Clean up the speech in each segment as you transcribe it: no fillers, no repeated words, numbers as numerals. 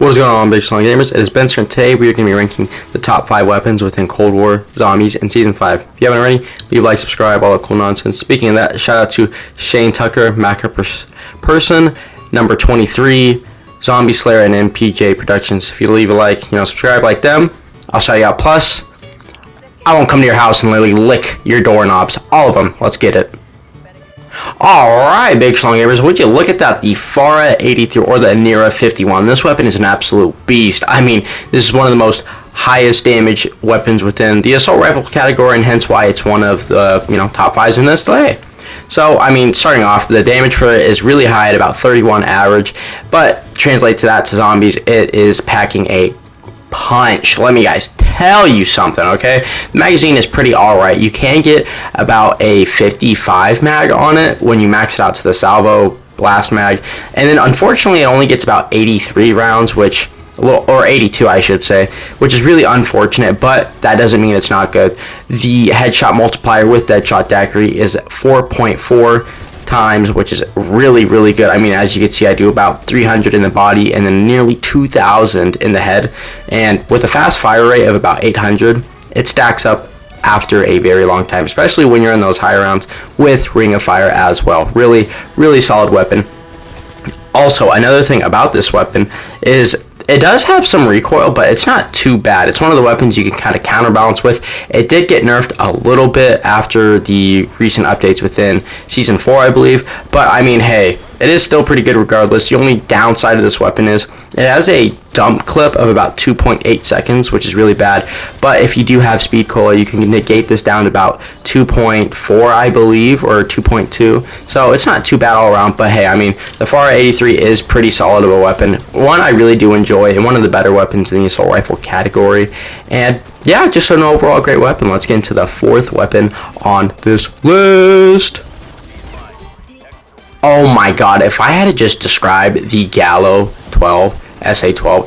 What is going on, big strong gamers? It is Benson. Today we are going to be ranking the top 5 weapons within Cold War Zombies in Season 5. If you haven't already, leave a like, subscribe, all that cool nonsense. Speaking of that, shout out to Shane Tucker, Macro Person, number 23, Zombie Slayer, and MPJ Productions. If you leave a like, subscribe like them, I'll shout you out. Plus, I won't come to your house and literally lick your doorknobs. All of them. Let's get it. Alright, big strong gamers, would you look at that, the Farah 83 or the Nira 51. This weapon is an absolute beast. I mean, this is one of the most highest damage weapons within the assault rifle category, and hence why it's one of the top 5s in this today. So, I mean, starting off, the damage for it is really high at about 31 average, but translate to that to zombies, it is packing a punch. Let me guys tell you something, okay? The magazine is pretty alright. You can get about a 55 mag on it when you max it out to the salvo blast mag, and then unfortunately it only gets about 83 rounds, which or 82 I should say, which is really unfortunate, but that doesn't mean it's not good. The headshot multiplier with Deadshot Daiquiri is 4.4 times, which is really good. I mean, as you can see, I do about 300 in the body and then nearly 2,000 in the head, and with a fast fire rate of about 800, it stacks up after a very long time, especially when you're in those high rounds with Ring of Fire as well. Really solid weapon. Also, another thing about this weapon is it does have some recoil, but it's not too bad. It's one of the weapons you can kind of counterbalance with. It did get nerfed a little bit after the recent updates within Season 4, I believe. But, I mean, hey, it is still pretty good regardless. The only downside of this weapon is it has a dump clip of about 2.8 seconds, which is really bad. But if you do have speed cola, you can negate this down to about 2.4, I believe, or 2.2. So it's not too bad all around. But hey, I mean, the Farah 83 is pretty solid of a weapon. One I really do enjoy, and one of the better weapons in the assault rifle category. And yeah, just an overall great weapon. Let's get into the 4th weapon on this list. Oh my god, if I had to just describe the Gallo 12, SA12,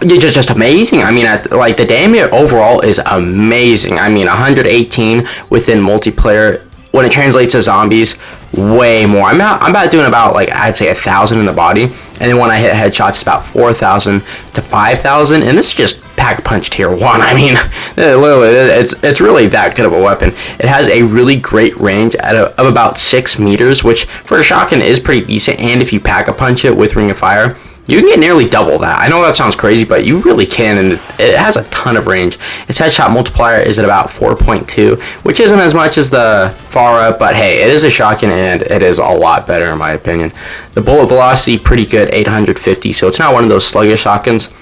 it's just amazing. I mean, like, the damage overall is amazing. I mean, 118 within multiplayer. When it translates to zombies, way more. I'm about doing about, like, I'd say 1,000 in the body, and then when I hit headshots, it's about 4,000 to 5,000, and this is just pack punch tier 1. I mean, literally, it's really that good of a weapon. It has a really great range of about 6 meters, which for a shotgun is pretty decent, and if you pack a punch it with Ring of Fire, you can get nearly double that. I know that sounds crazy, but you really can, and it has a ton of range. Its headshot multiplier is at about 4.2, which isn't as much as the Farah, but hey, it is a shotgun, and it is a lot better in my opinion. The bullet velocity, pretty good, 850, so it's not one of those sluggish shotguns.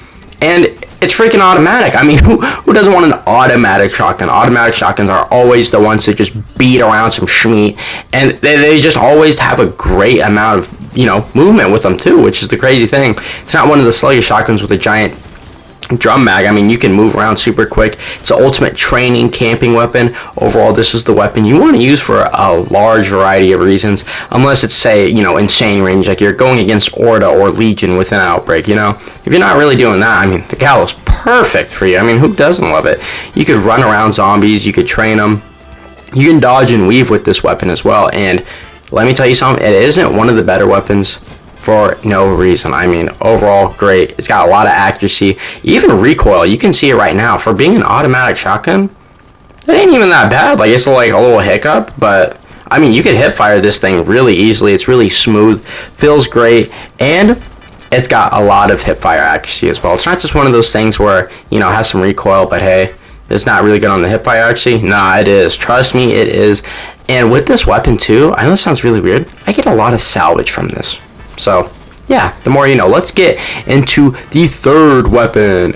And it's freaking automatic. I mean, who doesn't want an automatic shotgun? Automatic shotguns are always the ones that just beat around some schmeat, and they just always have a great amount of movement with them too, which is the crazy thing. It's not one of the sluggish shotguns with a giant drum mag. I mean, you can move around super quick. It's an ultimate training camping weapon. Overall, this is the weapon you want to use for a large variety of reasons, unless it's, say, insane range, like you're going against Orda or Legion with an outbreak. If you're not really doing that, I mean, the Gallo's perfect for you. I mean, who doesn't love it? You could run around zombies, you could train them, you can dodge and weave with this weapon as well, and let me tell you something, it isn't one of the better weapons for no reason. I mean, overall, great. It's got a lot of accuracy. Even recoil, you can see it right now. For being an automatic shotgun, it ain't even that bad. Like, it's like a little hiccup, but I mean, you could hip fire this thing really easily. It's really smooth, feels great, and it's got a lot of hip fire accuracy as well. It's not just one of those things where, it has some recoil, but hey, it's not really good on the hip fire accuracy. Nah, it is. Trust me, it is. And with this weapon too, I know this sounds really weird, I get a lot of salvage from this. So, yeah, the more you know. Let's get into the 3rd weapon.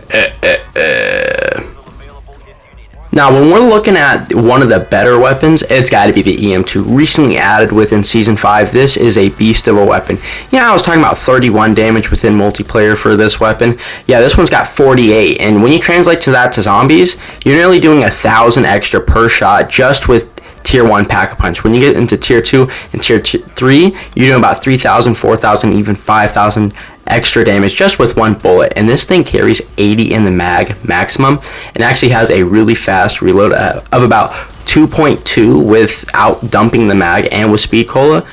Now, when we're looking at one of the better weapons, it's got to be the EM2, recently added within Season 5. This is a beast of a weapon. I was talking about 31 damage within multiplayer for this weapon. Yeah, this one's got 48, and when you translate that to zombies, you're nearly doing 1,000 extra per shot just with Tier 1 pack-a-punch. When you get into Tier 2 and Tier 3, you're doing about 3,000, 4,000, even 5,000 extra damage just with one bullet. And this thing carries 80 in the mag maximum, and actually has a really fast reload of about 2.2 without dumping the mag, and with speed cola,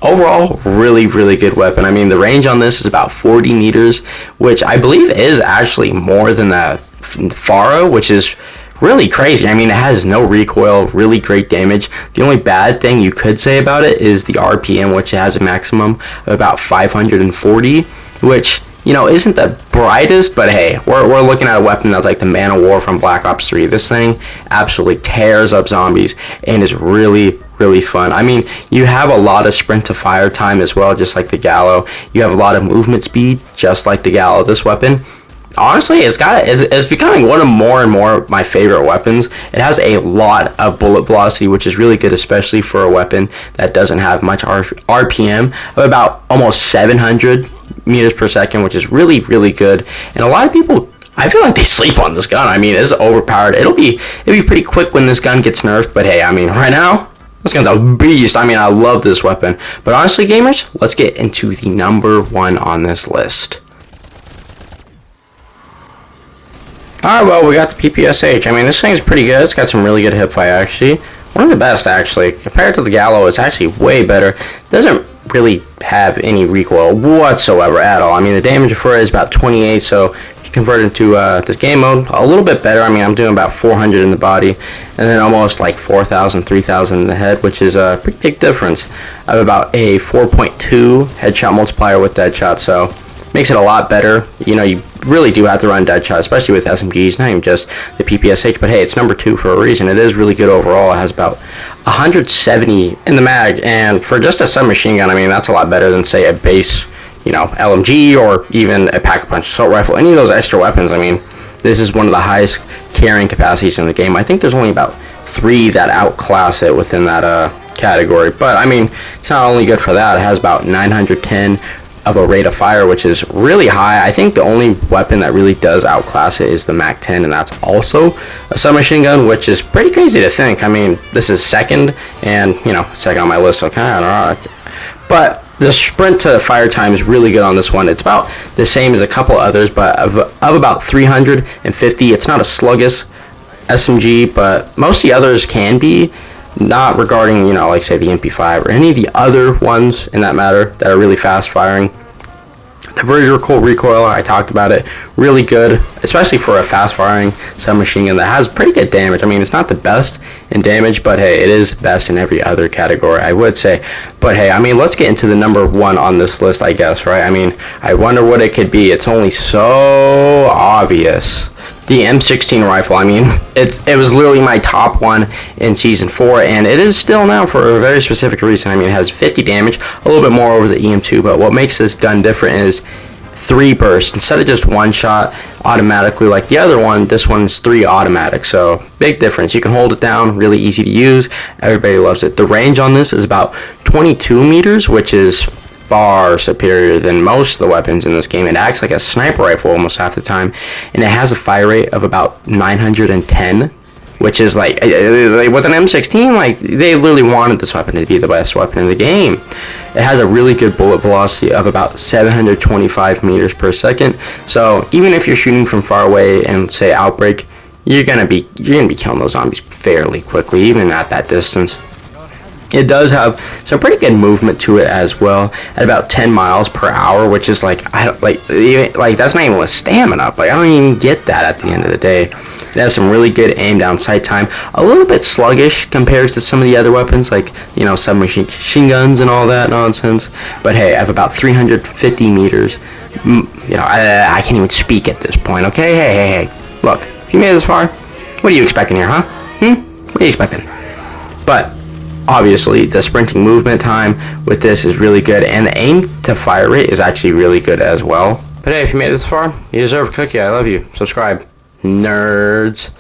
overall, really good weapon. I mean, the range on this is about 40 meters, which I believe is actually more than the Faro, which is really crazy. I mean, it has no recoil, really great damage. The only bad thing you could say about it is the RPM, which has a maximum of about 540, which, you know, isn't the brightest, but hey, we're looking at a weapon that's like the Man of War from Black Ops 3. This thing absolutely tears up zombies and is really fun. I mean, you have a lot of sprint to fire time as well, just like the Gallo. You have a lot of movement speed, just like the Gallo. This weapon, honestly, it's becoming one of more and more my favorite weapons. It has a lot of bullet velocity, which is really good, especially for a weapon that doesn't have much RPM of about almost 700 meters per second, which is really good. And a lot of people, I feel like they sleep on this gun. I mean, it's overpowered. It'll be pretty quick when this gun gets nerfed, but hey, I mean, right now, this gun's a beast. I mean, I love this weapon. But honestly, gamers, let's get into the number 1 on this list. Alright, well, we got the PPSH. I mean, this thing's pretty good. It's got some really good hipfire, actually. One of the best, actually. Compared to the Gallo, it's actually way better. It doesn't really have any recoil whatsoever at all. I mean, the damage for it is about 28, so if you convert it into this game mode, a little bit better. I mean, I'm doing about 400 in the body, and then almost like 4,000, 3,000 in the head, which is a pretty big difference. I have about a 4.2 headshot multiplier with Deadshot, so makes it a lot better. You know, you really do have to run Deadshot, especially with SMGs, not even just the PPSH, but hey, it's number 2 for a reason. It is really good overall. It has about 170 in the mag, and for just a submachine gun, I mean, that's a lot better than, say, a base, you know, LMG or even a pack-a-punch assault rifle. Any of those extra weapons, I mean, this is one of the highest carrying capacities in the game. I think there's only about 3 that outclass it within that category, but I mean, it's not only good for that, it has about 910 of a rate of fire, which is really high. I think the only weapon that really does outclass it is the MAC-10, and that's also a submachine gun, which is pretty crazy to think. I mean, this is second, and, you know, second on my list, so kind of, but the sprint to fire time is really good on this one. It's about the same as a couple others, but of about 350. It's not a sluggish SMG, but most of the others can be. Not regarding, you know, like say the MP5 or any of the other ones in that matter that are really fast firing. The vertical recoil, I talked about it, really good, especially for a fast firing submachine gun that has pretty good damage. I mean, it's not the best in damage, but hey, it is best in every other category, I would say. But hey, I mean, let's get into the number 1 on this list, I guess, right? I mean, I wonder what it could be. It's only so obvious. The M16 Rifle, I mean, it was literally my top one in Season 4, and it is still now for a very specific reason. I mean, it has 50 damage, a little bit more over the EM2, but what makes this gun different is 3 bursts. Instead of just 1 shot automatically like the other one, this one's 3 automatic, so big difference. You can hold it down, really easy to use, everybody loves it. The range on this is about 22 meters, which is far superior than most of the weapons in this game. It acts like a sniper rifle almost half the time, and it has a fire rate of about 910, which is like with an M16, like they literally wanted this weapon to be the best weapon in the game. It has a really good bullet velocity of about 725 meters per second, so even if you're shooting from far away and say outbreak, you're gonna be killing those zombies fairly quickly, even at that distance. It does have some pretty good movement to it as well, at about 10 miles per hour, which is like, that's not even with stamina. Like, I don't even get that at the end of the day. It has some really good aim down sight time. A little bit sluggish compared to some of the other weapons, like, you know, submachine guns and all that nonsense. But hey, I have about 350 meters. You know, I can't even speak at this point, okay? Hey. Look, if you made it this far, what are you expecting here, huh? What are you expecting? But obviously, the sprinting movement time with this is really good, and the aim to fire rate is actually really good as well. But hey, if you made it this far, you deserve a cookie. I love you. Subscribe, nerds.